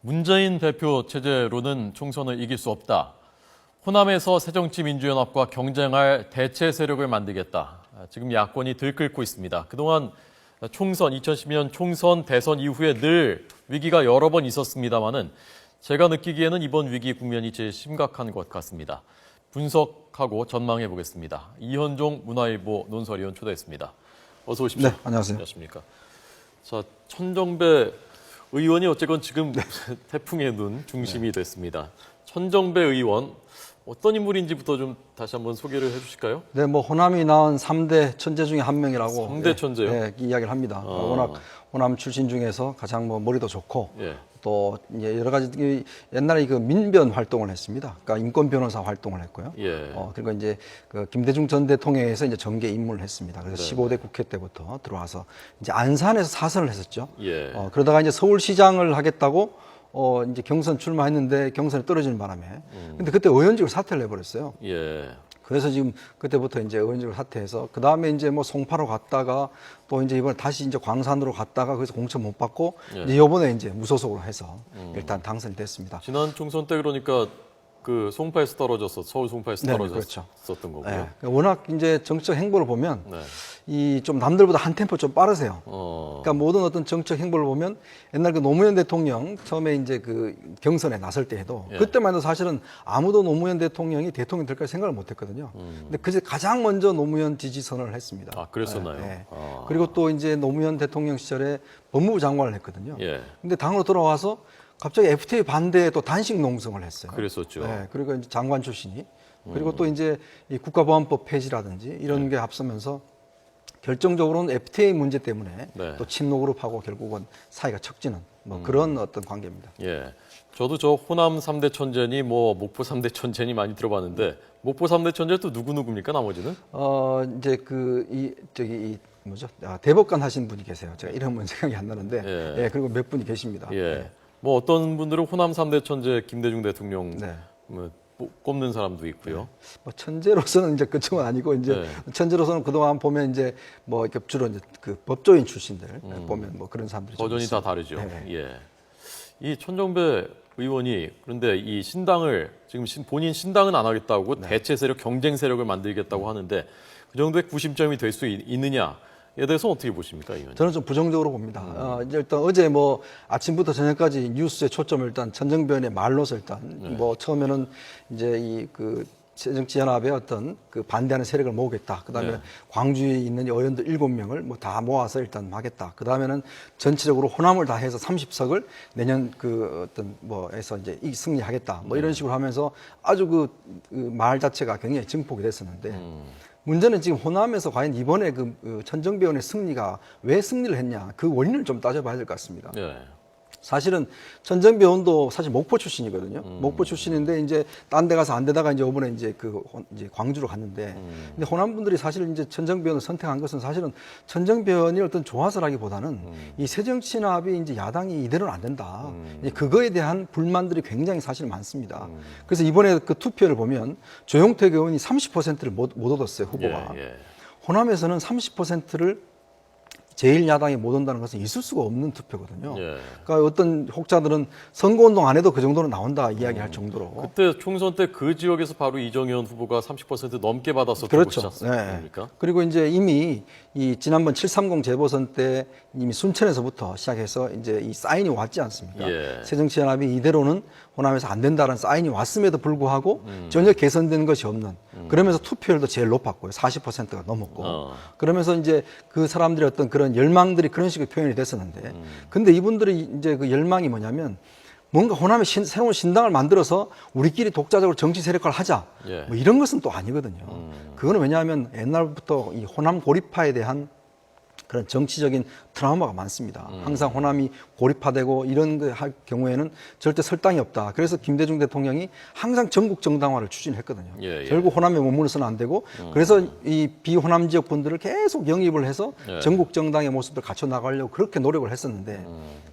문재인 대표 체제로는 총선을 이길 수 없다. 호남에서 새정치민주연합과 경쟁할 대체 세력을 만들겠다. 지금 야권이 들끓고 있습니다. 그동안 2012년 총선 대선 이후에 늘 위기가 여러 번 있었습니다마는 제가 느끼기에는 이번 위기 국면이 제일 심각한 것 같습니다. 분석하고 전망해 보겠습니다. 이현종 문화일보 논설위원 초대했습니다. 어서 오십시오. 네, 안녕하세요. 안녕하십니까. 자, 천정배 의원이 어쨌건 지금 태풍의 눈 중심이 됐습니다. 천정배 의원 어떤 인물인지부터 좀 다시 한번 소개를 해주실까요? 네, 뭐 호남이 낳은 3대 천재 중에 한 명이라고 3대 천재요? 네, 이야기를 합니다. 워낙 호남 출신 중에서 가장 뭐 머리도 좋고 예. 또 이제 여러 가지 옛날에 그 민변 활동을 했습니다. 그러니까 인권 변호사 활동을 했고요. 예. 그리고 이제 그 김대중 전 대통령에서 이제 정계 입문을 했습니다. 그래서 15대 국회 때부터 들어와서 이제 안산에서 사선을 했었죠. 예. 그러다가 이제 서울시장을 하겠다고 이제 경선 출마했는데 경선에 떨어지는 바람에 근데 그때 의원직을 사퇴를 해버렸어요. 예. 그래서 지금 그때부터 이제 의원직을 사퇴해서 그 다음에 이제 뭐 송파로 갔다가 또 이제 이번에 다시 이제 광산으로 갔다가 거기서 공천 못 받고 예. 이제 이번에 이제 무소속으로 해서 일단 당선이 됐습니다. 지난 총선 때 그러니까 그 송파에서 떨어져서 서울 송파에서 네, 떨어졌었던 그렇죠. 거고요. 네. 워낙 이제 정치적 행보를 보면 네. 이 좀 남들보다 한 템포 좀 빠르세요. 그러니까 어. 모든 어떤 정책 행보를 보면 옛날 그 노무현 대통령 처음에 이제 그 경선에 나설 때 해도 예. 그때만 해도 사실은 아무도 노무현 대통령이 대통령 될까 생각을 못 했거든요. 근데 그제 가장 먼저 노무현 지지 선언을 했습니다. 아, 그랬었나요? 네. 아. 그리고 또 이제 노무현 대통령 시절에 법무부 장관을 했거든요. 예. 근데 당으로 돌아와서 갑자기 FTA 반대에 또 단식 농성을 했어요. 그랬었죠. 네, 그리고 이제 장관 출신이 그리고 또 이제 이 국가보안법 폐지라든지 이런 게 앞서면서 결정적으로는 FTA 문제 때문에 네. 또 친노그룹하고 결국은 사이가 척지는 뭐 그런 어떤 관계입니다. 예. 저도 저 호남 3대 천재니 뭐 목포 3대 천재니 많이 들어봤는데 목포 3대 천재 또 누구입니까 나머지는? 이제 뭐죠? 대법관 하신 분이 계세요. 제가 이름은 생각이 안 나는데 예. 예, 그리고 몇 분이 계십니다. 예. 뭐 어떤 분들은 호남 3대 천재 김대중 대통령 네. 뭐 꼽는 사람도 있고요. 뭐 천재로서는 이제 그쪽은 아니고 이제 네. 천재로서는 그동안 보면 이제 뭐 이렇게 주로 이제 그 법조인 출신들 보면 뭐 그런 사람들이 좀 버전이 다 있습니다. 다르죠. 네. 예. 이 천정배 의원이 그런데 이 신당을 지금 본인 신당은 안 하겠다고 네. 대체 세력, 경쟁 세력을 만들겠다고 하는데 그 정도의 구심점이 될 수 있느냐에 대해서 어떻게 보십니까, 의원님? 저는 좀 부정적으로 봅니다. 이제 일단 어제 뭐 아침부터 저녁까지 뉴스의 초점을 일단 천정배의 말로서 일단 뭐 처음에는 이제 이 그 새정치연합의 어떤 그 반대하는 세력을 모으겠다. 그다음에 네. 광주에 있는 의원들 7명을 뭐 다 모아서 일단 하겠다. 그다음에는 전체적으로 호남을 다 해서 30석을 내년 그 어떤 뭐에서 이제 승리하겠다. 뭐 이런 식으로 하면서 아주 그 말 자체가 굉장히 증폭이 됐었는데 문제는 지금 호남에서 과연 이번에 그 천정배 의원의 승리가 왜 승리를 했냐 그 원인을 좀 따져봐야 될 것 같습니다. 네. 사실은 천정배 의원도 사실 목포 출신이거든요. 목포 출신인데 이제 딴 데 가서 안 되다가 이제 이번에 이제 이제 광주로 갔는데 근데 호남 분들이 사실 이제 천정배 의원을 선택한 것은 사실은 천정배 의원이 어떤 좋아서라기보다는 이 새정치연합이 이제 야당이 이대로는 안 된다. 이제 그거에 대한 불만들이 굉장히 사실 많습니다. 그래서 이번에 그 투표를 보면 조용택 의원이 30%를 못 얻었어요, 후보가. 예. 호남에서는 30%를 제1야당이 못 온다는 것은 있을 수가 없는 투표거든요. 예. 그러니까 어떤 혹자들은 선거운동 안 해도 그 정도는 나온다 이야기할 정도로. 그때 총선 때 그 지역에서 바로 이정현 후보가 30% 넘게 받았었던 그렇죠. 곳이지 네. 않습니까? 그리고 이제 이미 이 지난번 730 재보선 때 이미 순천에서부터 시작해서 이제 이 사인이 왔지 않습니까? 예. 새정치연합이 이대로는 호남에서 안 된다는 사인이 왔음에도 불구하고 전혀 개선된 것이 없는 그러면서 투표율도 제일 높았고요. 40%가 넘었고. 그러면서 이제 그 사람들의 어떤 그런 열망들이 그런 식으로 표현이 됐었는데 근데 이분들이 이제 그 열망이 뭐냐면 뭔가 호남에 새로운 신당을 만들어서 우리끼리 독자적으로 정치 세력화를 하자. 예. 뭐 이런 것은 또 아니거든요. 그거는 왜냐하면 옛날부터 이 호남 고립화에 대한 그런 정치적인 트라우마가 많습니다. 항상 호남이 고립화되고 이런 거 할 경우에는 절대 설당이 없다. 그래서 김대중 대통령이 항상 전국 정당화를 추진했거든요. 예. 결국 호남에 머무르서는 안 되고 그래서 이 비호남 지역 분들을 계속 영입을 해서 예. 전국 정당의 모습을 갖춰 나가려고 그렇게 노력을 했었는데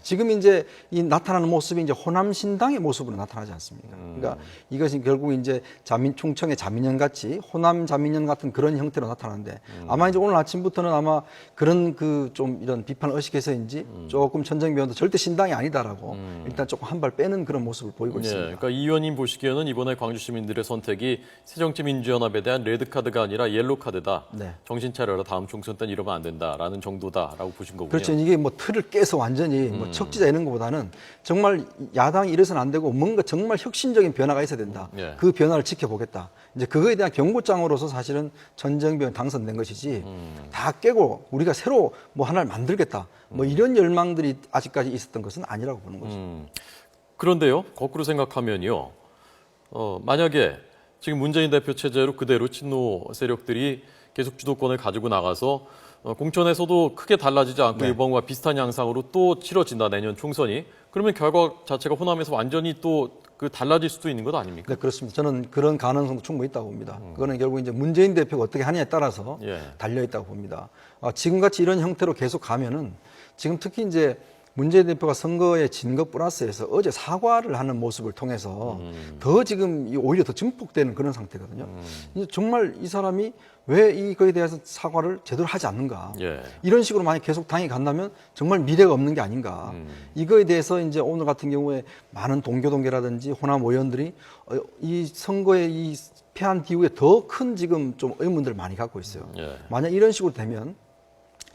지금 이제 이 나타나는 모습이 이제 호남 신당의 모습으로 나타나지 않습니까? 그러니까 이것이 결국 이제 충청의 자민련 같이 호남 자민련 같은 그런 형태로 나타나는데 아마 이제 오늘 아침부터는 아마 그런 그 좀 이런 비판을 의식해서인지 조금 천정배 의원도 절대 신당이 아니다라고 일단 조금 한 발 빼는 그런 모습을 보이고 있습니다. 그러니까 이 의원님 보시기에는 이번에 광주 시민들의 선택이 새정치민주연합에 대한 레드카드가 아니라 옐로카드다. 네. 정신 차려라. 다음 총선 땐 이러면 안 된다라는 정도다라고 보신 거군요. 그렇죠. 이게 뭐 틀을 깨서 완전히 뭐 척지자 이런 것보다는 정말 야당이 이래서는 안 되고 뭔가 정말 혁신적인 변화가 있어야 된다. 예. 그 변화를 지켜보겠다. 이제 그거에 대한 경고장으로서 사실은 천정배 의원 당선된 것이지 다 깨고 우리가 새로 뭐 하나를 만들겠다. 뭐 이런 열망들이 아직까지 있었던 것은 아니라고 보는 거죠. 그런데요, 거꾸로 생각하면요, 만약에 지금 문재인 대표 체제로 그대로 친노 세력들이 계속 주도권을 가지고 나가서 공천에서도 크게 달라지지 않고 네. 이번과 비슷한 양상으로 또 치러진다, 내년 총선이. 그러면 결과 자체가 호남에서 완전히 또 그 달라질 수도 있는 것 아닙니까? 네, 그렇습니다. 저는 그런 가능성도 충분히 있다고 봅니다. 그거는 결국 이제 문재인 대표가 어떻게 하느냐에 따라서 예. 달려 있다고 봅니다. 지금같이 이런 형태로 계속 가면은 지금 특히 이제 문재인 대표가 선거에 진 것 플러스해서 어제 사과를 하는 모습을 통해서 더 지금 오히려 더 증폭되는 그런 상태거든요. 이제 정말 이 사람이 왜 이거에 대해서 사과를 제대로 하지 않는가. 예. 이런 식으로 만약 계속 당이 간다면 정말 미래가 없는 게 아닌가. 이거에 대해서 이제 오늘 같은 경우에 많은 동교동계라든지 호남 의원들이 이 선거에 이 패한 이후에 더 큰 지금 좀 의문들을 많이 갖고 있어요. 예. 만약 이런 식으로 되면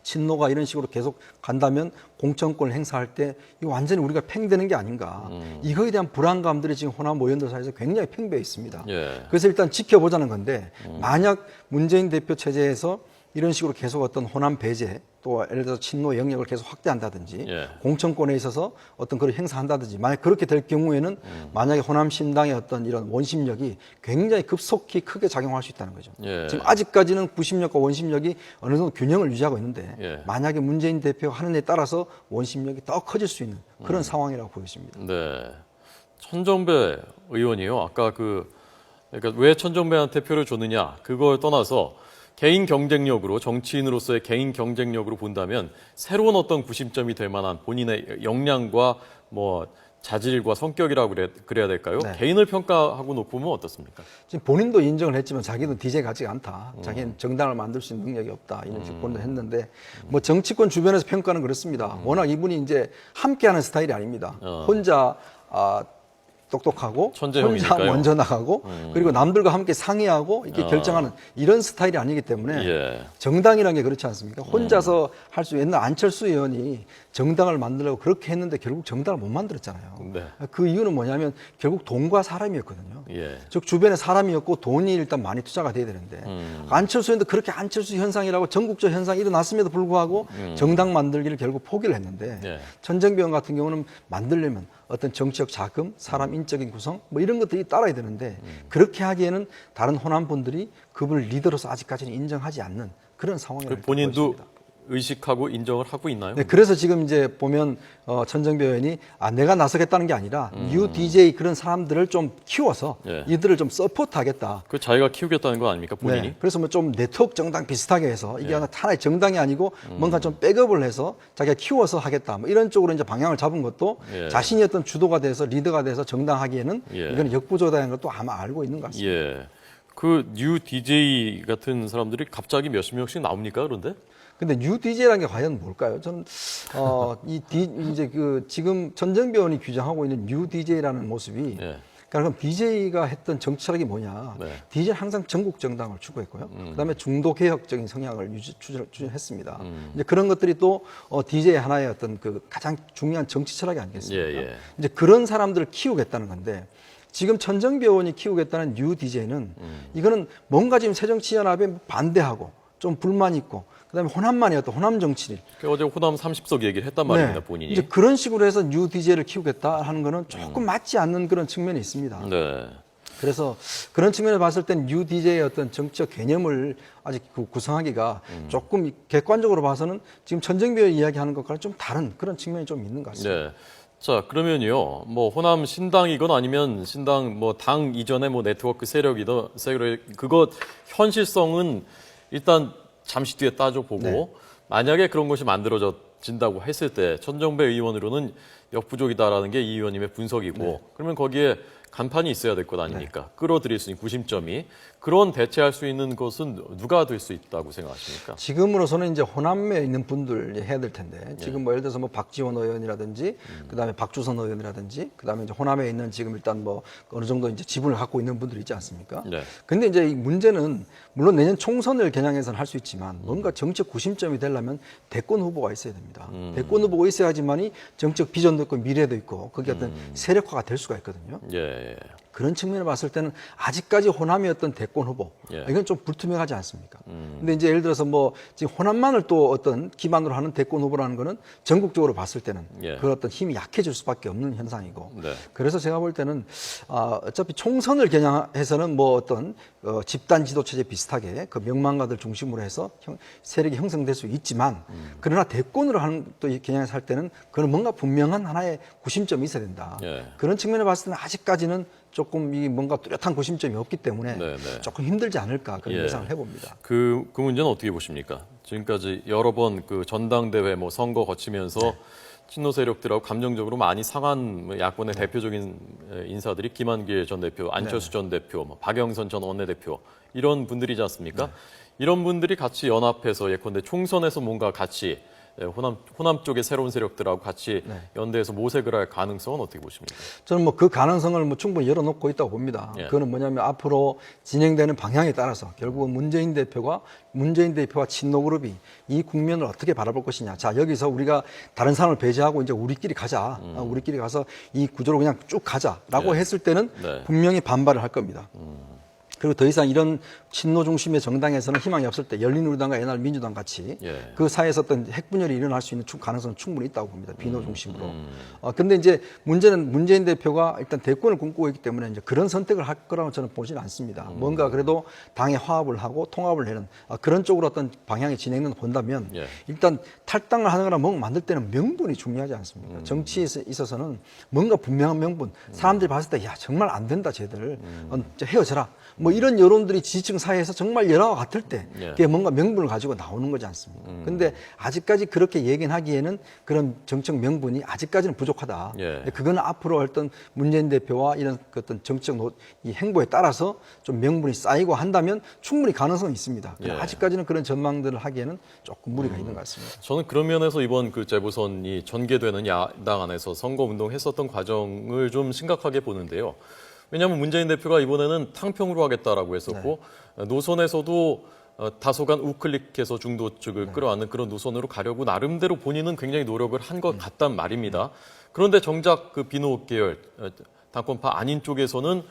친노가 이런 식으로 계속 간다면 공천권을 행사할 때 이거 완전히 우리가 팽되는 게 아닌가. 이거에 대한 불안감들이 지금 호남 의원들 사이에서 굉장히 팽배해 있습니다. 예. 그래서 일단 지켜보자는 건데 만약 문재인 대표 체제에서 이런 식으로 계속 어떤 호남 배제 또 예를 들어서 친노 영역을 계속 확대한다든지 예. 공천권에 있어서 어떤 그걸 행사한다든지 만약 그렇게 될 경우에는 만약에 호남 신당의 어떤 이런 원심력이 굉장히 급속히 크게 작용할 수 있다는 거죠. 예. 지금 아직까지는 구심력과 원심력이 어느 정도 균형을 유지하고 있는데 예. 만약에 문재인 대표가 하는 데 따라서 원심력이 더 커질 수 있는 그런 상황이라고 보겠습니다. 네. 천정배 의원이요. 아까 그러니까 왜 천정배한테 표를 줬느냐 그걸 떠나서 개인 경쟁력으로 정치인으로서의 개인 경쟁력으로 본다면 새로운 어떤 구심점이 될 만한 본인의 역량과 뭐 자질과 성격이라고 그래야 될까요? 네. 개인을 평가하고 놓고 보면 어떻습니까? 지금 본인도 인정을 했지만 자기도 DJ 같지가 않다. 자기는 정당을 만들 수 있는 능력이 없다. 이런 식으로 본인도 했는데 뭐 정치권 주변에서 평가는 그렇습니다. 워낙 이분이 이제 함께하는 스타일이 아닙니다. 혼자 똑똑하고 혼자 천재형이니까요. 먼저 나가고 그리고 남들과 함께 상의하고 이렇게 결정하는 이런 스타일이 아니기 때문에 예. 정당이라는 게 그렇지 않습니까? 혼자서 할 수 옛날 안철수 의원이 정당을 만들려고 그렇게 했는데 결국 정당을 못 만들었잖아요. 네. 그 이유는 뭐냐면 결국 돈과 사람이었거든요. 예. 즉 주변에 사람이었고 돈이 일단 많이 투자가 돼야 되는데 안철수 의원도 그렇게 안철수 현상이라고 전국적 현상이 일어났음에도 불구하고 정당 만들기를 결국 포기를 했는데 예. 천정배 의원 같은 경우는 만들려면 어떤 정치적 자금, 사람 인적인 구성 뭐 이런 것들이 따라야 되는데 그렇게 하기에는 다른 호남 분들이 그분을 리더로서 아직까지는 인정하지 않는 그런 상황이라고 본인도 보여집니다. 의식하고 인정을 하고 있나요? 네, 그래서 지금 이제 보면 천정배 의원이 내가 나서겠다는 게 아니라 뉴 DJ 그런 사람들을 좀 키워서 예. 이들을 좀 서포트하겠다. 그 자기가 키우겠다는 거 아닙니까, 본인이? 네, 그래서 뭐 좀 네트워크 정당 비슷하게 해서 이게 하나의 정당이 아니고 뭔가 좀 백업을 해서 자기가 키워서 하겠다. 뭐 이런 쪽으로 이제 방향을 잡은 것도 예. 자신이 어떤 주도가 돼서 리더가 돼서 정당하기에는 예. 이건 역부족다는 것도 아마 알고 있는 것 같습니다. 예. 그 뉴 DJ 같은 사람들이 갑자기 몇십 명씩 나옵니까, 그런데? 근데 뉴 DJ라는 게 과연 뭘까요? 저는 이제 그 지금 천정배 의원이 규정하고 있는 뉴 DJ라는 모습이 예. 그러니까 DJ가 했던 정치 철학이 뭐냐? 네. DJ는 항상 전국 정당을 추구했고요. 그다음에 중도 개혁적인 성향을 추진했습니다. 이제 그런 것들이 또 DJ의 하나의 어떤 그 가장 중요한 정치 철학이 아니겠습니까? 예, 예. 이제 그런 사람들을 키우겠다는 건데 지금 천정배 의원이 키우겠다는 뉴 DJ는 이거는 뭔가 지금 새정치연합에 반대하고 좀 불만 있고 그다음에 호남만이 어떤 호남 정치인. 어제 호남 30석 얘기를 했단 말입니다, 본인이. 이제 그런 식으로 해서 뉴 DJ를 키우겠다 하는 거는 조금 맞지 않는 그런 측면이 있습니다. 네. 그래서 그런 측면을 봤을 땐 뉴 DJ의 어떤 정치적 개념을 아직 구성하기가 조금 객관적으로 봐서는 지금 천정배 이야기하는 것과는 좀 다른 그런 측면이 좀 있는 것 같습니다. 네. 자, 그러면요. 뭐 호남 신당이건 아니면 신당 뭐 당 이전의 뭐 네트워크 세력 그거 현실성은 일단 잠시 뒤에 따져보고 네. 만약에 그런 것이 만들어진다고 했을 때 천정배 의원으로는 역부족이다라는 게 이 의원님의 분석이고 그러면 거기에 간판이 있어야 될 것 아닙니까? 끌어들일 수 있는 구심점이 그런 대체할 수 있는 것은 누가 될 수 있다고 생각하십니까? 지금으로서는 이제 호남에 있는 분들 해야 될 텐데 지금 뭐 예를 들어서 뭐 박지원 의원이라든지 그다음에 박주선 의원이라든지 그다음에 이제 호남에 있는 지금 일단 뭐 어느 정도 이제 지분을 갖고 있는 분들이 있지 않습니까? 네. 근데 이제 이 문제는 물론 내년 총선을 겨냥해서는 할 수 있지만 뭔가 정책 구심점이 되려면 대권 후보가 있어야 됩니다. 대권 후보가 있어야지만이 정책 비전도 있고 미래도 있고 그게 어떤 세력화가 될 수가 있거든요. 예. 그런 측면을 봤을 때는 아직까지 호남의 어떤 대권 후보 이건 좀 불투명하지 않습니까? 근데 이제 예를 들어서 뭐 지금 호남만을 또 어떤 기반으로 하는 대권 후보라는 거는 전국적으로 봤을 때는 그 어떤 힘이 약해질 수밖에 없는 현상이고 네. 그래서 제가 볼 때는 어차피 총선을 겨냥해서는 뭐 어떤 집단 지도 체제 비슷하게 그 명망가들 중심으로 해서 세력이 형성될 수 있지만 그러나 대권으로 하는 또 겨냥해서 할 때는 그런 뭔가 분명한 하나의 구심점이 있어야 된다. 그런 측면을 봤을 때는 아직까지는 조금 이 뭔가 뚜렷한 구심점이 없기 때문에 조금 힘들지 않을까 그런 예상을 해봅니다. 그 문제는 어떻게 보십니까? 지금까지 여러 번 그 전당대회 뭐 선거 거치면서 친노 세력들하고 감정적으로 많이 상한 야권의 대표적인 인사들이 김한길 전 대표, 안철수 전 대표, 뭐 박영선 전 원내대표 이런 분들이지 않습니까? 이런 분들이 같이 연합해서 예컨대 총선에서 뭔가 같이 호남 쪽의 새로운 세력들하고 같이 연대해서 모색을 할 가능성은 어떻게 보십니까? 저는 뭐 그 가능성을 뭐 충분히 열어놓고 있다고 봅니다. 그거는 뭐냐면 앞으로 진행되는 방향에 따라서 결국은 문재인 대표와 친노그룹이 이 국면을 어떻게 바라볼 것이냐. 자, 여기서 우리가 다른 사람을 배제하고 이제 우리끼리 가자. 우리끼리 가서 이 구조로 그냥 쭉 가자라고 했을 때는 분명히 반발을 할 겁니다. 그리고 더 이상 이런 친노 중심의 정당에서는 희망이 없을 때 열린우리당과 옛날 민주당 같이 그 사이에서 어떤 핵분열이 일어날 수 있는 가능성은 충분히 있다고 봅니다. 비노 중심으로. 근데 이제 문제는 문재인 대표가 일단 대권을 꿈꾸고 있기 때문에 이제 그런 선택을 할 거라고 저는 보지는 않습니다. 뭔가 그래도 당의 화합을 하고 통합을 내는 그런 쪽으로 어떤 방향의 진행을 본다면 일단 탈당을 하거나 뭔가 만들 때는 명분이 중요하지 않습니까? 정치에 있어서는 뭔가 분명한 명분. 사람들이 봤을 때 야 정말 안 된다 쟤들 헤어져라. 뭐 이런 여론들이 지지층 사이에서 정말 열화가 같을 때 그게 뭔가 명분을 가지고 나오는 거지 않습니까? 근데 아직까지 그렇게 얘기하기에는 그런 정책 명분이 아직까지는 부족하다. 그거는 앞으로 어떤 문재인 대표와 이런 그 어떤 정책 이 행보에 따라서 좀 명분이 쌓이고 한다면 충분히 가능성이 있습니다. 아직까지는 그런 전망들을 하기에는 조금 무리가 있는 것 같습니다. 저는 그런 면에서 이번 그 재보선이 전개되는 야당 안에서 선거 운동했었던 과정을 좀 심각하게 보는데요. 왜냐하면 문재인 대표가 이번에는 탕평으로 하겠다라고 했었고 노선에서도 다소간 우클릭해서 중도 측을 끌어안는 그런 노선으로 가려고 나름대로 본인은 굉장히 노력을 한 것 같단 말입니다. 그런데 정작 그 비노 계열 당권파 아닌 쪽에서는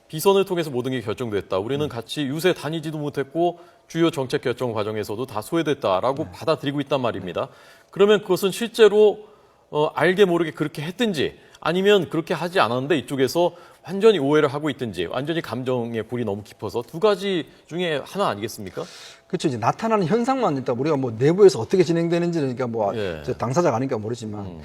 비선을 통해서 모든 게 결정됐다. 우리는 같이 유세 다니지도 못했고 주요 정책 결정 과정에서도 다 소외됐다라고 받아들이고 있단 말입니다. 그러면 그것은 실제로 알게 모르게 그렇게 했든지 아니면 그렇게 하지 않았는데 이쪽에서 완전히 오해를 하고 있든지 완전히 감정의 골이 너무 깊어서 두 가지 중에 하나 아니겠습니까? 그렇죠. 이제 나타나는 현상만 일단 우리가 뭐 내부에서 어떻게 진행되는지는 그러니까 뭐 당사자가 아니니까 모르지만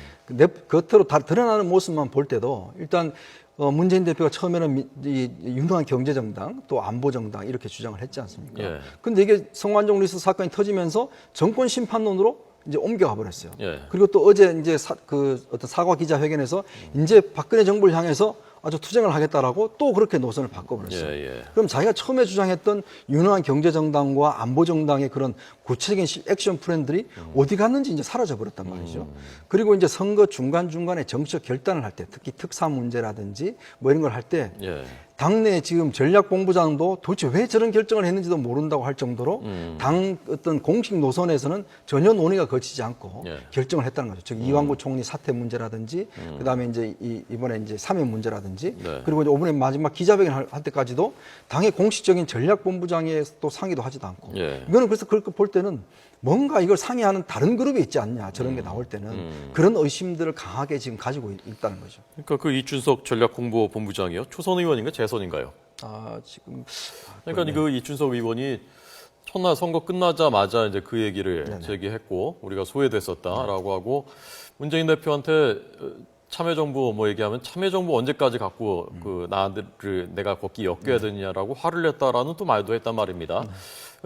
겉으로 다 드러나는 모습만 볼 때도 일단 문재인 대표가 처음에는 이 유능한 경제정당 또 안보정당 이렇게 주장을 했지 않습니까? 근데 이게 성완종 리스트 사건이 터지면서 정권 심판론으로 이제 옮겨가 버렸어요. 그리고 또 어제 이제 어떤 사과 기자회견에서 이제 박근혜 정부를 향해서 아주 투쟁을 하겠다라고 또 그렇게 노선을 바꿔버렸어요. 그럼 자기가 처음에 주장했던 유능한 경제정당과 안보정당의 그런 구체적인 액션 플랜들이 어디 갔는지 이제 사라져버렸단 말이죠. 그리고 이제 선거 중간중간에 정책 결단을 할 때 특히 특사 문제라든지 뭐 이런 걸 할 때 당내 지금 전략본부장도 도대체 왜 저런 결정을 했는지도 모른다고 할 정도로 당 어떤 공식 노선에서는 전혀 논의가 거치지 않고 결정을 했다는 거죠. 즉 이완구 총리 사퇴 문제라든지 그다음에 이제 이번에 이제 사면 문제라든지 그리고 이제 이번에 마지막 기자회견 할 때까지도 당의 공식적인 전략본부장의 또 상의도 하지도 않고 이거는 그래서 그렇게 볼 때는 뭔가 이걸 상의하는 다른 그룹이 있지 않냐 저런 게 나올 때는 그런 의심들을 강하게 지금 가지고 있다는 거죠. 그러니까 그 이준석 전략홍보본부장이요 초선 의원인가 재선인가요? 그러니까 그 이준석 의원이 첫날 선거 끝나자마자 이제 그 얘기를 제기했고 우리가 소외됐었다라고 하고 문재인 대표한테 참여정부 뭐 얘기하면 참여정부 언제까지 갖고 그 나들을 내가 걷기 엮여야 되느냐라고 화를 냈다라는 또 말도 했단 말입니다.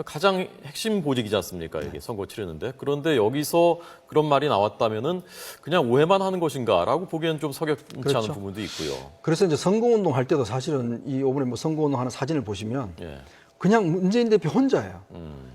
가장 핵심 보직이지 않습니까? 이게 선거 치르는데. 그런데 여기서 그런 말이 나왔다면은 그냥 오해만 하는 것인가라고 보기엔 좀 석연치 그렇죠. 않은 부분도 있고요. 그래서 이제 선거운동 할 때도 사실은 이번에 뭐 선거운동 하는 사진을 보시면 예. 그냥 문재인 대표 혼자예요.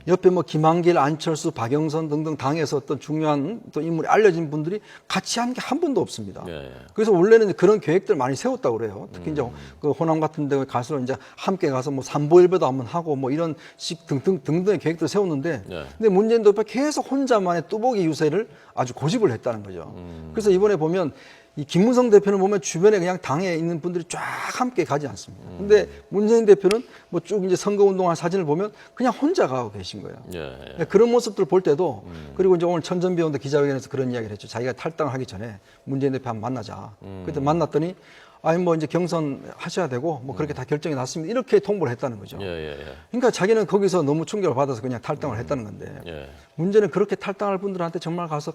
옆에 뭐 김한길, 안철수, 박영선 등등 당에서 어떤 중요한 또 인물이 알려진 분들이 같이 한 게 한 번도 없습니다. 예. 그래서 원래는 그런 계획들 많이 세웠다고 그래요. 특히 이제 그 호남 같은 데 가서 이제 함께 가서 뭐 삼보일배도 한번 하고 뭐 이런 식 등등의 계획들을 세웠는데 예. 근데 문재인 대표가 계속 혼자만의 뚜벅이 유세를 아주 고집을 했다는 거죠. 그래서 이번에 보면 이 김무성 대표는 보면 주변에 그냥 당에 있는 분들이 쫙 함께 가지 않습니다. 근데 문재인 대표는 뭐 쭉 이제 선거 운동한 사진을 보면 그냥 혼자 가고 계신 거예요. 예. 그런 모습들 볼 때도 그리고 이제 오늘 천전비 의원도 기자회견에서 그런 이야기를 했죠. 자기가 탈당을 하기 전에 문재인 대표 한번 만나자. 그때 만났더니 아니 뭐 이제 경선 하셔야 되고 뭐 그렇게 다 결정이 났습니다. 이렇게 통보를 했다는 거죠. 예. 그러니까 자기는 거기서 너무 충격을 받아서 그냥 탈당을 했다는 건데 예. 문제는 그렇게 탈당할 분들한테 정말 가서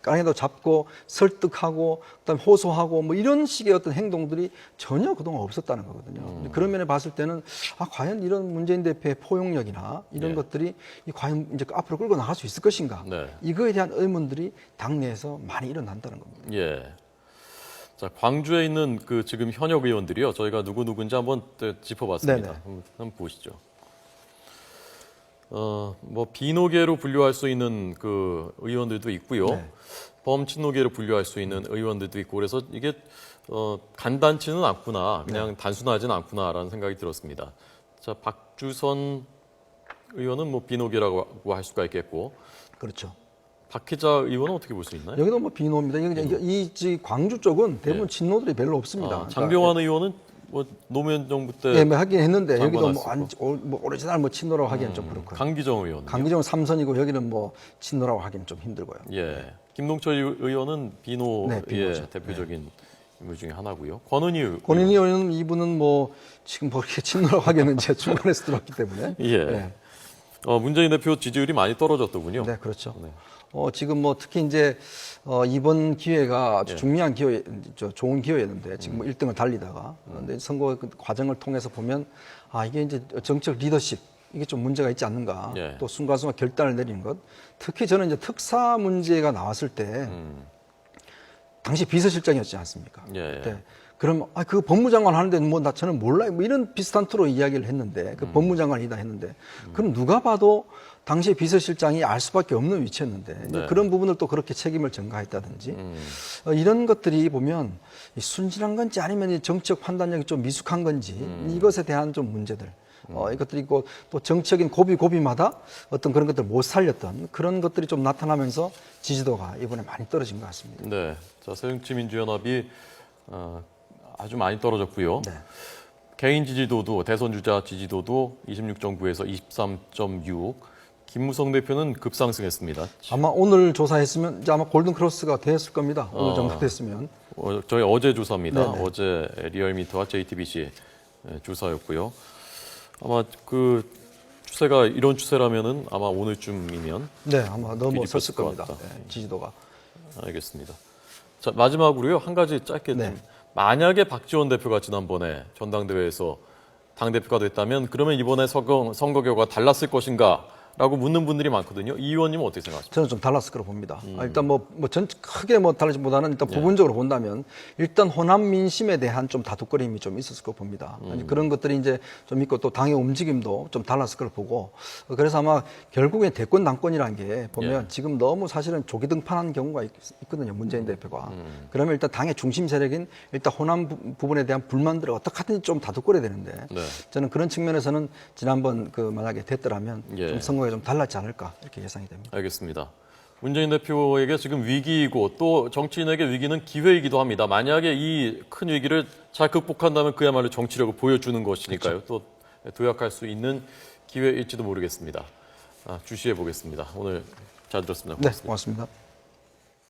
깡에도 잡고 설득하고 그다음에 호소하고 뭐 이런 식의 어떤 행동들이 전혀 그동안 없었다는 거거든요. 그런 면에 봤을 때는 과연 이런 문재인 대표의 포용력이나 이런 예. 것들이 과연 이제 앞으로 끌고 나갈 수 있을 것인가? 네. 이거에 대한 의문들이 당내에서 많이 일어난다는 겁니다. 예. 자, 광주에 있는 그 지금 현역 의원들이요. 저희가 누군지 한번 짚어봤습니다. 네네. 한번 보시죠. 뭐 비노계로 분류할 수 있는 그 의원들도 있고요. 네. 범친노계로 분류할 수 있는 의원들도 있고 그래서 이게 간단치는 않구나. 그냥 단순하지는 않구나라는 생각이 들었습니다. 자, 박주선 의원은 뭐 비노계라고 할 수가 있겠고 그렇죠. 박희자 의원은 어떻게 볼 수 있나요? 여기도 뭐 비노입니다. 이 광주 쪽은 대부분 친노들이 별로 없습니다. 장병환 의원은 뭐 노무현 정부 때 예, 뭐 하긴 했는데 여기도 장관했었고. 뭐 오리지널 뭐 친노라고 하기엔 좀 그렇고요. 강기정 의원. 강기정은 삼선이고 여기는 뭐 친노라고 하기는 좀 힘들고요. 예. 김동철 의원은 비노의 네, 비노죠. 대표적인 인물 중에 하나고요. 권은희 권은희 의원은 이분은 뭐 지금 뭐 이렇게 친노라고 하기에는 이제 중간에서 들어왔기 때문에. 예. 네. 문재인 대표 지지율이 많이 떨어졌더군요. 네, 그렇죠. 네. 지금 뭐 특히 이제 이번 기회가 아주 예. 중요한 기회, 좋은 기회였는데 지금 뭐 1등을 달리다가 근데 선거 그 과정을 통해서 보면 이게 이제 정책 리더십 이게 좀 문제가 있지 않는가. 예. 또 순간순간 결단을 내리는 것. 특히 저는 이제 특사 문제가 나왔을 때 당시 비서실장이었지 않습니까? 예. 그때 그럼 그 법무장관 하는데 뭐 저는 몰라요. 뭐 이런 비슷한 투로 이야기를 했는데 그 법무장관이다 했는데 그럼 누가 봐도 당시에 비서실장이 알 수밖에 없는 위치였는데 이제 네. 그런 부분을 또 그렇게 책임을 전가했다든지 이런 것들이 보면 순진한 건지 아니면 이 정치적 판단력이 좀 미숙한 건지 이것에 대한 좀 문제들 이것들이 있고 또 정치적인 고비마다 어떤 그런 것들을 못 살렸던 그런 것들이 좀 나타나면서 지지도가 이번에 많이 떨어진 것 같습니다. 네. 자, 새정치민주연합이 아주 많이 떨어졌고요. 네. 개인 지지도도 대선 주자 지지도도 26.9에서 23.6. 김무성 대표는 급상승했습니다. 아마 오늘 조사했으면 이제 아마 골든 크로스가 됐을 겁니다. 오늘 정도 됐으면. 저희 어제 조사입니다. 네네. 어제 리얼미터와 JTBC 조사였고요. 아마 그 추세가 이런 추세라면은 아마 오늘쯤이면 네, 아마 넘어섰을 뒤집혔을 것 겁니다. 같다. 네, 지지도가. 알겠습니다. 자, 마지막으로요. 한 가지 짧게 네. 만약에 박지원 대표가 지난번에 전당대회에서 당대표가 됐다면 그러면 이번에 선거 결과가 달랐을 것인가? 라고 묻는 분들이 많거든요. 이 의원님은 어떻게 생각하십니까? 저는 좀 달랐을 거라고 봅니다. 일단 크게 달라지보다는 일단 부분적으로 본다면 일단 호남 민심에 대한 좀 다투거림이 좀 있었을 거 봅니다. 그런 것들이 이제 좀 있고 또 당의 움직임도 좀 달랐을 걸 보고 그래서 아마 결국엔 대권 당권이라는 게 보면 지금 너무 사실은 조기 등판하는 경우가 있거든요. 문재인 대표가. 그러면 일단 당의 중심 세력인 일단 호남 부분에 대한 불만들을 어떻게 하든지 좀 다투거려야 되는데 네. 저는 그런 측면에서는 지난번 만약에 됐더라면 좀 선거가 좀 달랐지 않을까 이렇게 예상이 됩니다. 알겠습니다. 문재인 대표에게 지금 위기이고 또 정치인에게 위기는 기회이기도 합니다. 만약에 이 큰 위기를 잘 극복한다면 그야말로 정치력을 보여주는 것이니까요. 또 도약할 수 있는 기회일지도 모르겠습니다. 주시해 보겠습니다. 오늘 잘 들었습니다. 네, 고맙습니다. 고맙습니다.